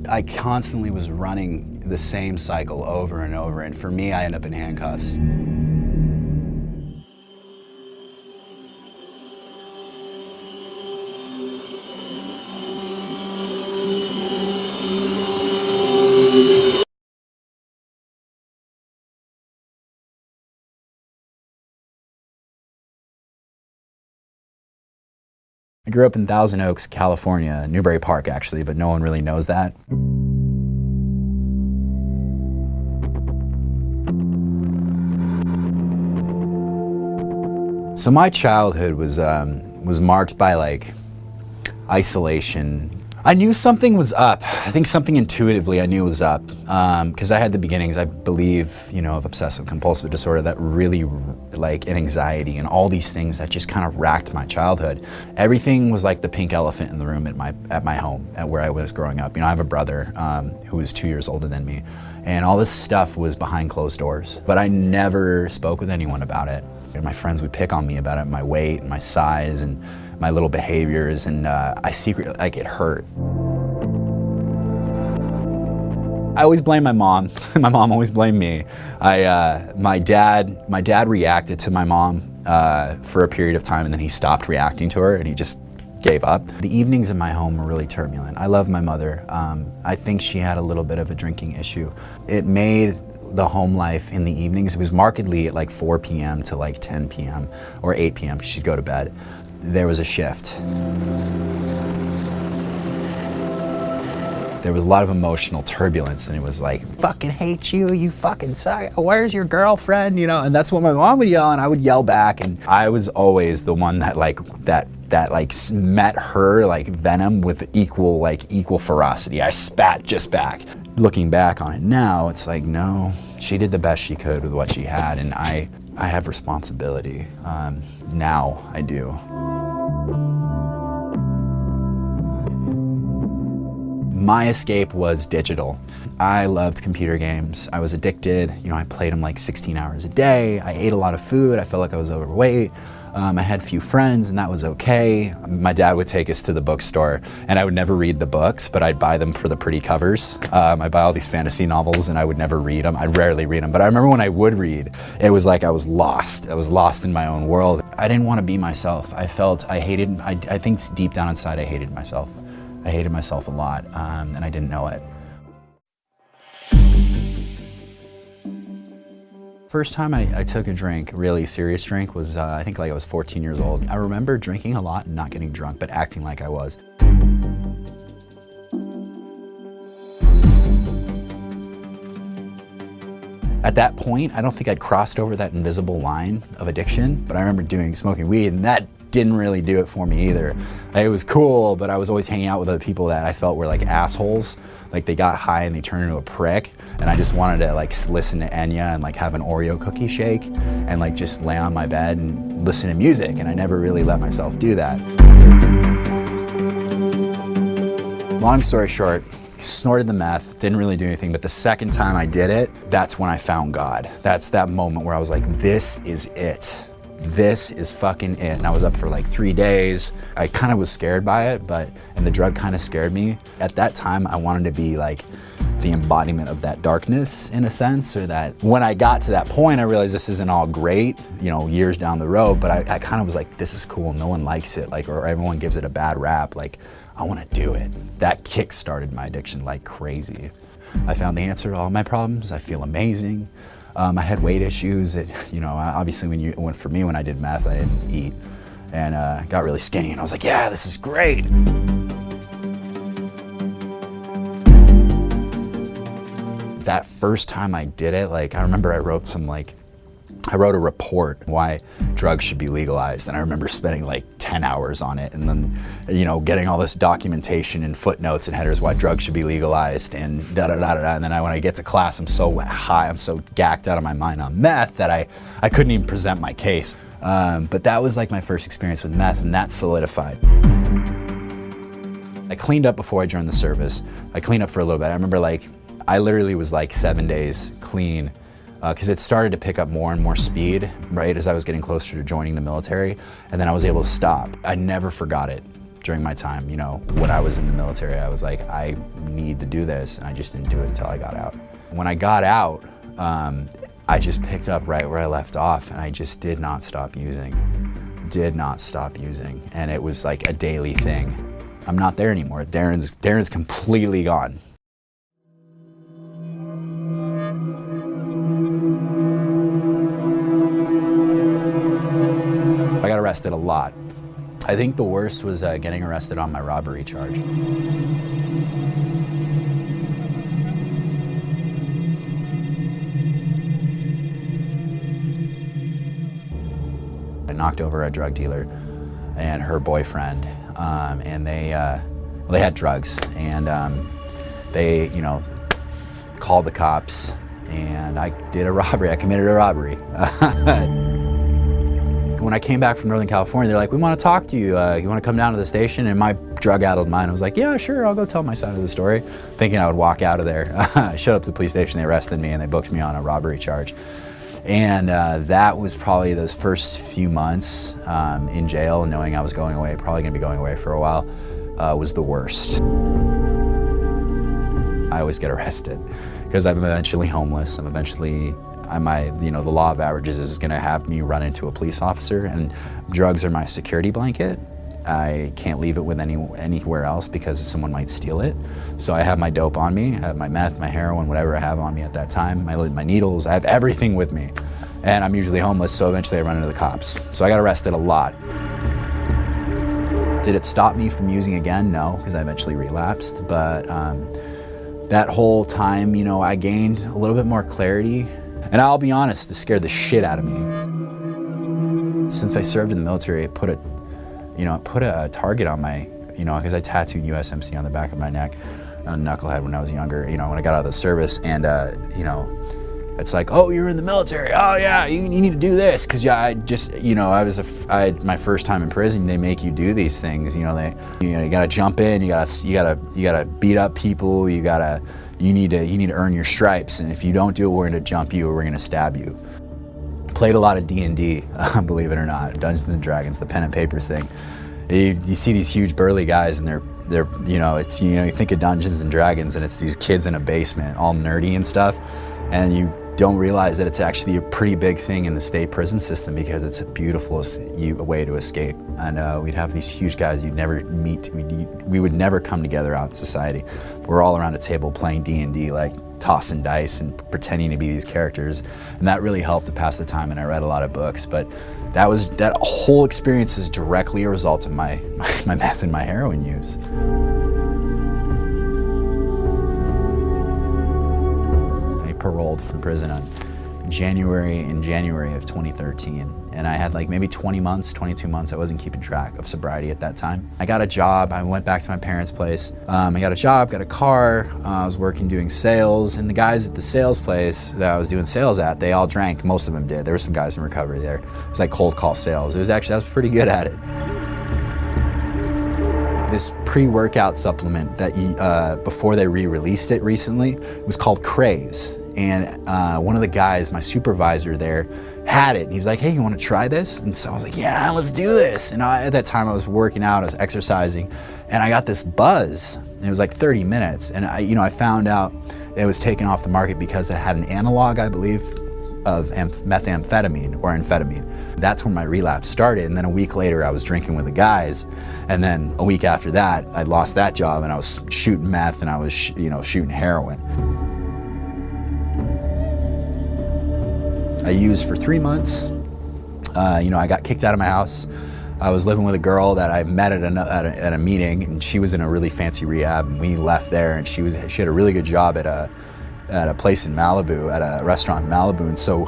I constantly was running the same cycle over and over, and for me, I ended up in handcuffs. I grew up in Thousand Oaks, California, Newbury Park actually, but no one really knows that. So my childhood was marked by like isolation. I knew something was up. I think something intuitively I knew was up, because I had the beginnings, I believe, of obsessive compulsive disorder, that really, like, and anxiety and all these things that just kind of racked my childhood. Everything was like the pink elephant in the room at my home, at where I was growing up. I have a brother who was 2 years older than me, and all this stuff was behind closed doors. But I never spoke with anyone about it. And my friends would pick on me about it, my weight, and my size, and my little behaviors, and I secretly, like, it hurt. I always blame my mom. My mom always blamed me. My dad reacted to my mom for a period of time, and then he stopped reacting to her, and he just gave up. The evenings in my home were really turbulent. I love my mother. I think she had a little bit of a drinking issue. It made the home life in the evenings, it was markedly at like 4 p.m. to like 10 p.m. or 8 p.m. because she'd go to bed. There was a shift. There was a lot of emotional turbulence, and it was like, fucking hate you, you fucking suck, where's your girlfriend, and that's what my mom would yell, and I would yell back, and I was always the one that met her like venom with equal ferocity. I spat just back. Looking back on it now, it's like, no, she did the best she could with what she had, and I have responsibility. Now I do. My escape was digital. I loved computer games. I was addicted. I played them like 16 hours a day. I ate a lot of food. I felt like I was overweight. I had few friends, and that was okay. My dad would take us to the bookstore, and I would never read the books, but I'd buy them for the pretty covers. I'd buy all these fantasy novels, and I would never read them. I'd rarely read them, but I remember when I would read, it was like I was lost. I was lost in my own world. I didn't want to be myself. I think deep down inside I hated myself. I hated myself a lot, and I didn't know it. First time I took a drink, really serious drink, was I think like I was 14 years old. I remember drinking a lot and not getting drunk, but acting like I was. At that point, I don't think I'd crossed over that invisible line of addiction, but I remember smoking weed, and that didn't really do it for me either. It was cool, but I was always hanging out with other people that I felt were like assholes. Like they got high and they turned into a prick, and I just wanted to like listen to Enya and like have an Oreo cookie shake and like just lay on my bed and listen to music, and I never really let myself do that. Long story short, snorted the meth, didn't really do anything, but the second time I did it, that's when I found God. That's that moment where I was like, this is it. This is fucking it. And I was up for like 3 days. I kind of was scared by it, and the drug kind of scared me. At that time, I wanted to be like the embodiment of that darkness in a sense, or that when I got to that point, I realized this isn't all great, years down the road, but I kind of was like, this is cool. No one likes it, or everyone gives it a bad rap. Like, I want to do it. That kick started my addiction like crazy. I found the answer to all my problems. I feel amazing. I had weight issues. Obviously for me, when I did meth, I didn't eat, and got really skinny, and I was like, yeah, this is great. That first time I did it, I remember I wrote a report why drugs should be legalized, and I remember spending like 10 hours on it, and then getting all this documentation and footnotes and headers why drugs should be legalized, and da-da-da-da-da. And then when I get to class, I'm so high, I'm so gacked out of my mind on meth that I couldn't even present my case. But that was like my first experience with meth, and that solidified. I cleaned up before I joined the service. I cleaned up for a little bit. I remember I literally was 7 days clean, because it started to pick up more and more speed, right, as I was getting closer to joining the military, and then I was able to stop. I never forgot it. during my time, you know, when I was in the military. I was like, I need to do this, and I just didn't do it until I got out. When I got out, I just picked up right where I left off, and I just did not stop using. And it was like a daily thing. I'm not there anymore. Darren's completely gone. I got arrested a lot. I think the worst was getting arrested on my robbery charge. I knocked over a drug dealer and her boyfriend, and they had drugs, and they, you know, called the cops, and I did a robbery. I committed a robbery. When I came back from Northern California, they're like, we want to talk to you. You want to come down to the station? And my drug-addled mind, I was like, yeah, sure, I'll go tell my side of the story, thinking I would walk out of there. I showed up to the police station, they arrested me, and they booked me on a robbery charge. And that was probably those first few months in jail, knowing I was going away, probably gonna be going away for a while, was the worst. I always get arrested because I'm eventually homeless. You know, the law of averages is gonna have me run into a police officer, and drugs are my security blanket. I can't leave it with anywhere else because someone might steal it. So I have my dope on me, I have my meth, my heroin, whatever I have on me at that time, my needles, I have everything with me. And I'm usually homeless, so eventually I run into the cops. So I got arrested a lot. Did it stop me from using again? No, because I eventually relapsed. But that whole time, you know, I gained a little bit more clarity. And I'll be honest, this scared the shit out of me. Since I served in the military, it put a target on my, you know, because I tattooed USMC on the back of my neck, on knucklehead when I was younger, you know, when I got out of the service. And, you know, it's like, oh, you're in the military. Oh, yeah, you need to do this. Because, yeah, I just, you know, my first time in prison, they make you do these things. You know, you got to jump in, you got to beat up people, you need to earn your stripes. And if you don't do it, we're going to jump you or we're going to stab you. Played a lot of D&D, believe it or not, Dungeons and Dragons, the pen and paper thing. You see these huge burly guys, and they're you know, it's, you know, you think of Dungeons and Dragons and it's these kids in a basement, all nerdy and stuff, and you don't realize that it's actually a pretty big thing in the state prison system because it's a beautiful way to escape. And we'd have these huge guys you'd never meet. We would never come together out in society. We're all around a table playing D&D, like tossing dice and pretending to be these characters. And that really helped to pass the time, and I read a lot of books. But that whole experience is directly a result of my meth and my heroin use. Paroled from prison in January of 2013, and I had like maybe 22 months. I wasn't keeping track of sobriety at that time. I got a job. I went back to my parents' place. I got a job, got a car. I was working doing sales, and the guys at the sales place that I was doing sales at, they all drank. Most of them did. There were some guys in recovery there. It was like cold call sales. I was pretty good at it. This pre-workout supplement that before they re-released it recently, was called Craze. And one of the guys, my supervisor there, had it. He's like, hey, you want to try this? And so I was like, yeah, let's do this. And at that time I was working out, I was exercising, and I got this buzz. And it was like 30 minutes. And I found out it was taken off the market because it had an analog, I believe, of methamphetamine or amphetamine. That's when my relapse started. And then a week later I was drinking with the guys. And then a week after that, I lost that job and I was shooting meth and I was shooting heroin. I used for 3 months. I got kicked out of my house. I was living with a girl that I met at a meeting, and she was in a really fancy rehab, and we left there, and she had a really good job at a place in Malibu, at a restaurant in Malibu, and so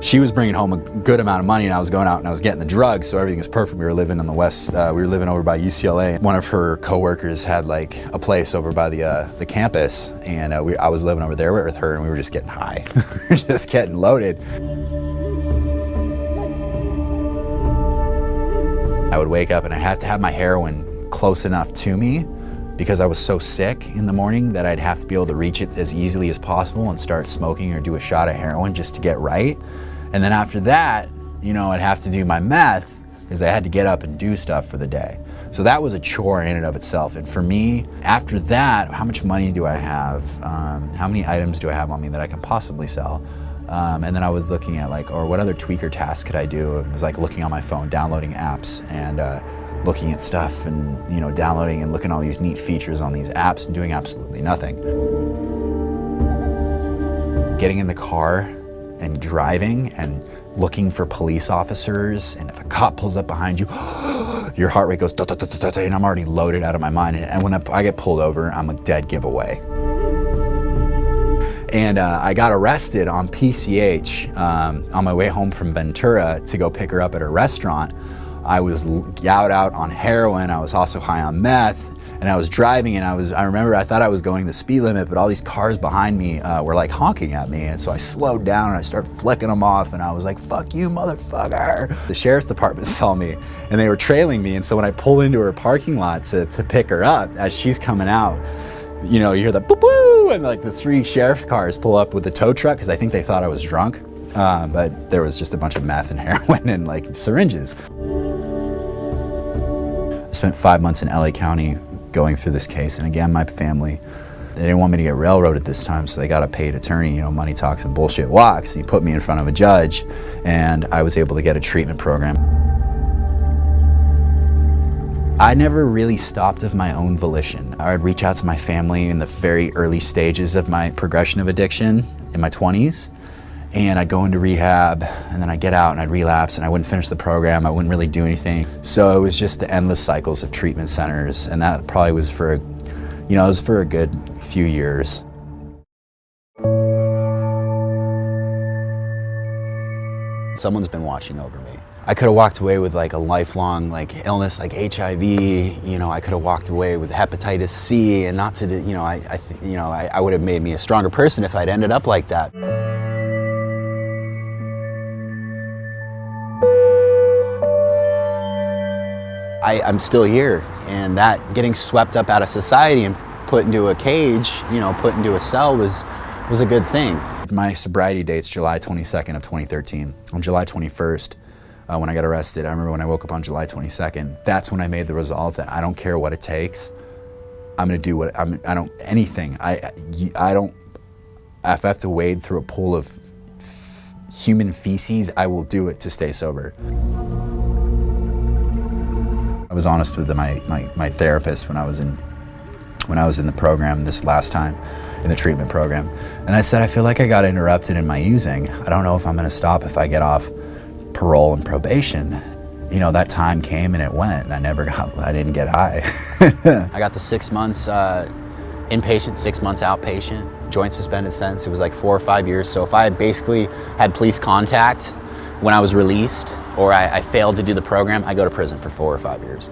she was bringing home a good amount of money, and I was going out and I was getting the drugs, so everything was perfect. We were living on the west, we were living over by UCLA. One of her coworkers had like a place over by the campus, and I was living over there with her, and we were just getting high, just getting loaded. I would wake up and I had to have my heroin close enough to me because I was so sick in the morning that I'd have to be able to reach it as easily as possible and start smoking or do a shot of heroin just to get right. And then after that, I'd have to do my meth because I had to get up and do stuff for the day. So that was a chore in and of itself. And for me, after that, how much money do I have? How many items do I have on me that I can possibly sell? And then I was looking at like, or what other tweaker tasks could I do? It was like looking on my phone, downloading apps and looking at stuff and, you know, downloading and looking at all these neat features on these apps and doing absolutely nothing. Getting in the car and driving and looking for police officers, and if a cop pulls up behind you, your heart rate goes, and I'm already loaded out of my mind. And when I get pulled over, I'm a dead giveaway. And I got arrested on PCH on my way home from Ventura to go pick her up at a restaurant. I was out on heroin, I was also high on meth, and I was driving, and I remember I thought I was going the speed limit, but all these cars behind me were like honking at me, and so I slowed down and I started flicking them off, and I was like, fuck you, motherfucker. The sheriff's department saw me, and they were trailing me, and so when I pull into her parking lot to pick her up, as she's coming out, you know, you hear the boo-boo, and like the 3 sheriff's cars pull up with the tow truck, because I think they thought I was drunk, but there was just a bunch of meth and heroin and like syringes. I spent 5 months in LA County going through this case, and again, my family, they didn't want me to get railroaded this time, so they got a paid attorney. You know, money talks and bullshit walks. He put me in front of a judge, and I was able to get a treatment program. I never really stopped of my own volition. I would reach out to my family in the very early stages of my progression of addiction in my 20s, and I'd go into rehab, and then I'd get out and I'd relapse, and I wouldn't finish the program, I wouldn't really do anything. So it was just the endless cycles of treatment centers, and that probably was for, you know, it was for a good few years. Someone's been watching over me. I could have walked away with like a lifelong like illness like HIV, you know, I could have walked away with hepatitis C, and not to, you know, I would have made me a stronger person if I'd ended up like that. I'm still here, and that getting swept up out of society and put into a cage, you know, put into a cell was a good thing. My sobriety date's July 22nd of 2013. On July 21st, when I got arrested, I remember when I woke up on July 22nd, that's when I made the resolve that I don't care what it takes. I'm gonna do what, anything. If I have to wade through a pool of human feces, I will do it to stay sober. I was honest with my therapist when I was in the program this last time, in the treatment program. And I said, I feel like I got interrupted in my using. I don't know if I'm gonna stop if I get off parole and probation. You know, that time came and it went, and I didn't get high. I got the 6 months inpatient, 6 months outpatient, joint suspended sentence. It was like 4 or 5 years. So if I had basically had police contact when I was released, or I failed to do the program, I go to prison for 4 or 5 years.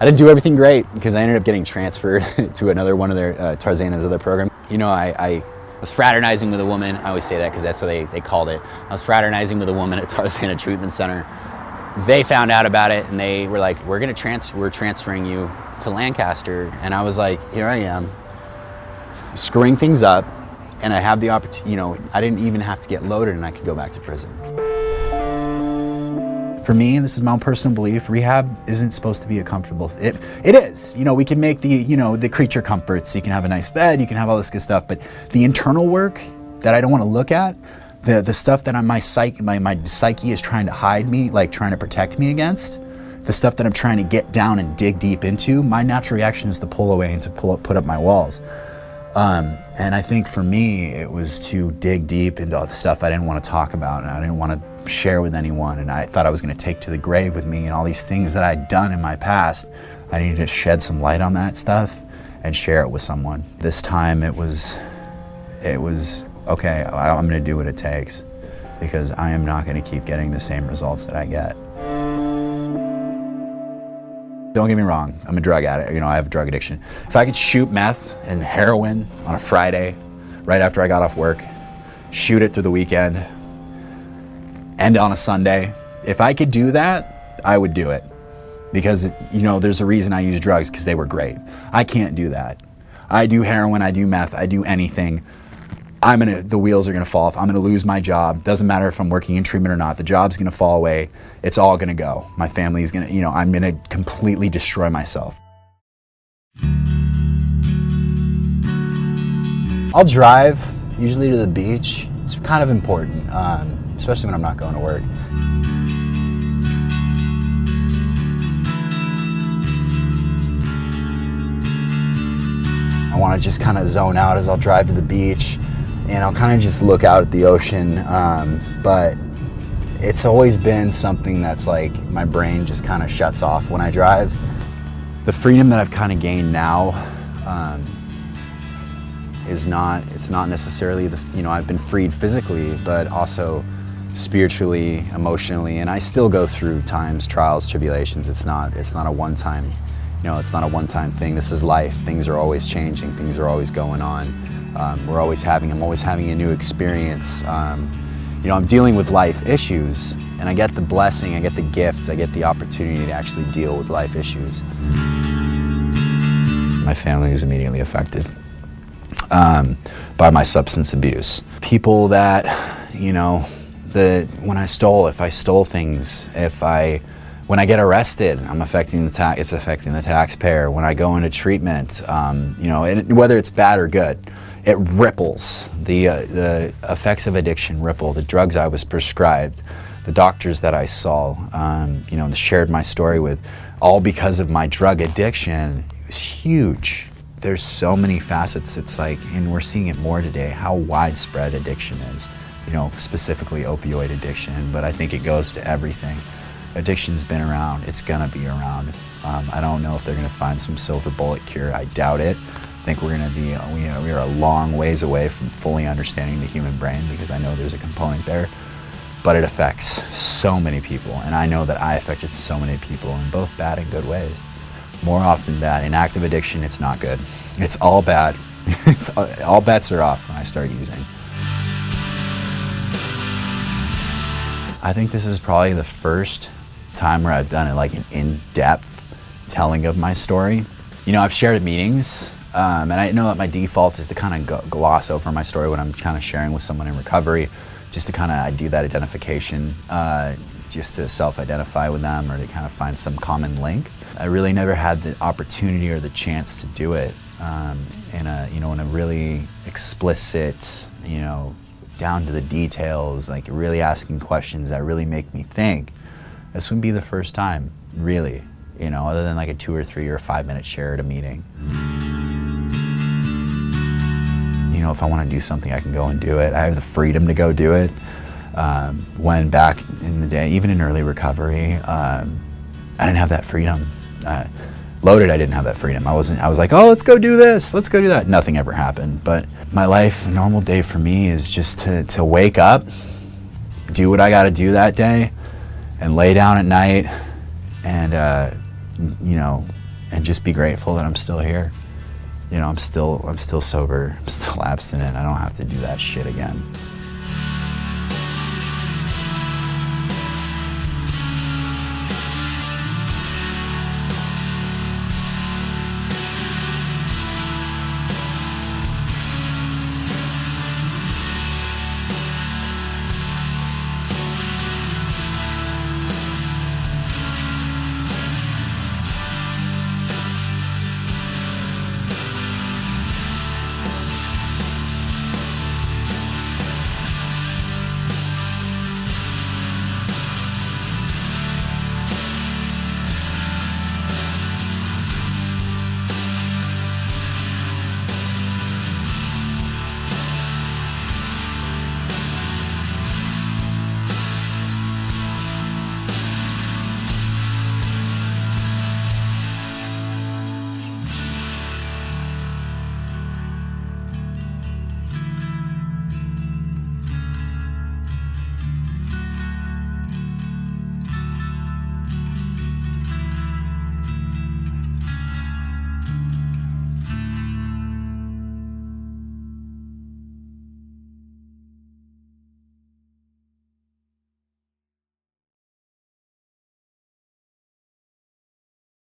I didn't do everything great because I ended up getting transferred to another one of their Tarzana's other program. You know, I was fraternizing with a woman. I always say that because that's what they called it. I was fraternizing with a woman at Tarzana Treatment Center. They found out about it, and they were like, we're transferring you to Lancaster. And I was like, here I am, screwing things up, and I have the opportunity, you know, I didn't even have to get loaded and I could go back to prison. For me, and this is my own personal belief, rehab isn't supposed to be a comfortable, it is. You know, we can make the, you know, the creature comforts. You can have a nice bed, you can have all this good stuff, but the internal work that I don't want to look at, the stuff that my psyche is trying to hide me, like trying to protect me against, the stuff that I'm trying to get down and dig deep into, my natural reaction is to pull away and to put up my walls. And I think for me, it was to dig deep into all the stuff I didn't want to talk about, and I didn't want to share with anyone, and I thought I was going to take to the grave with me, and all these things that I'd done in my past. I needed to shed some light on that stuff and share it with someone. This time it was okay, I'm going to do what it takes, because I am not going to keep getting the same results that I get. Don't get me wrong, I'm a drug addict, you know, I have a drug addiction. If I could shoot meth and heroin on a Friday, right after I got off work, shoot it through the weekend, end on a Sunday, if I could do that, I would do it. Because, you know, there's a reason I use drugs, because they were great. I can't do that. I do heroin, I do meth, I do anything the wheels are gonna fall off. I'm gonna lose my job. Doesn't matter if I'm working in treatment or not. The job's gonna fall away. It's all gonna go. My family's gonna, I'm gonna completely destroy myself. I'll drive, usually to the beach. It's kind of important, especially when I'm not going to work. I want to just kind of zone out as I'll drive to the beach, and I'll kind of just look out at the ocean, but it's always been something that's like my brain just kind of shuts off when I drive. The freedom that I've kind of gained now it's not necessarily I've been freed physically, but also spiritually, emotionally, and I still go through times, trials, tribulations. It's not a one-time, it's not a one-time thing. This is life. Things are always changing. Things are always going on. I'm always having a new experience. I'm dealing with life issues, and I get the blessing, I get the gift, I get the opportunity to actually deal with life issues. My family was immediately affected by my substance abuse. People that, when I stole things, when I get arrested, it's affecting the taxpayer. When I go into treatment, and whether it's bad or good, it ripples. The effects of addiction ripple. The drugs I was prescribed, the doctors that I saw, shared my story with, all because of my drug addiction. It was huge. There's so many facets. It's like, and we're seeing it more today, how widespread addiction is, specifically opioid addiction, but I think it goes to everything. Addiction's been around, it's gonna be around. I don't know if they're gonna find some silver bullet cure. I doubt it. I think we are a long ways away from fully understanding the human brain, because I know there's a component there, but it affects so many people, and I know that I affected so many people in both bad and good ways. More often bad. In active addiction, it's not good. It's all bad. All bets are off when I start using. I think this is probably the first time where I've done it, like an in-depth telling of my story. I've shared at meetings, and I know that my default is to kind of gloss over my story when I'm kind of sharing with someone in recovery, just to kind of do that identification, just to self-identify with them, or to kind of find some common link. I really never had the opportunity or the chance to do it in a really explicit, down to the details, like really asking questions that really make me think. This would be the first time, really, other than like a 2 or 3 or 5 minute share at a meeting. If I want to do something, I can go and do it. I have the freedom to go do it. When back in the day, even in early recovery, I didn't have that freedom. Loaded, I didn't have that freedom. I was like, oh, let's go do this, let's go do that. Nothing ever happened. But my life, a normal day for me is just to wake up, do what I got to do that day, and lay down at night, and and just be grateful that I'm still here. I'm still sober, I'm still abstinent. I don't have to do that shit again.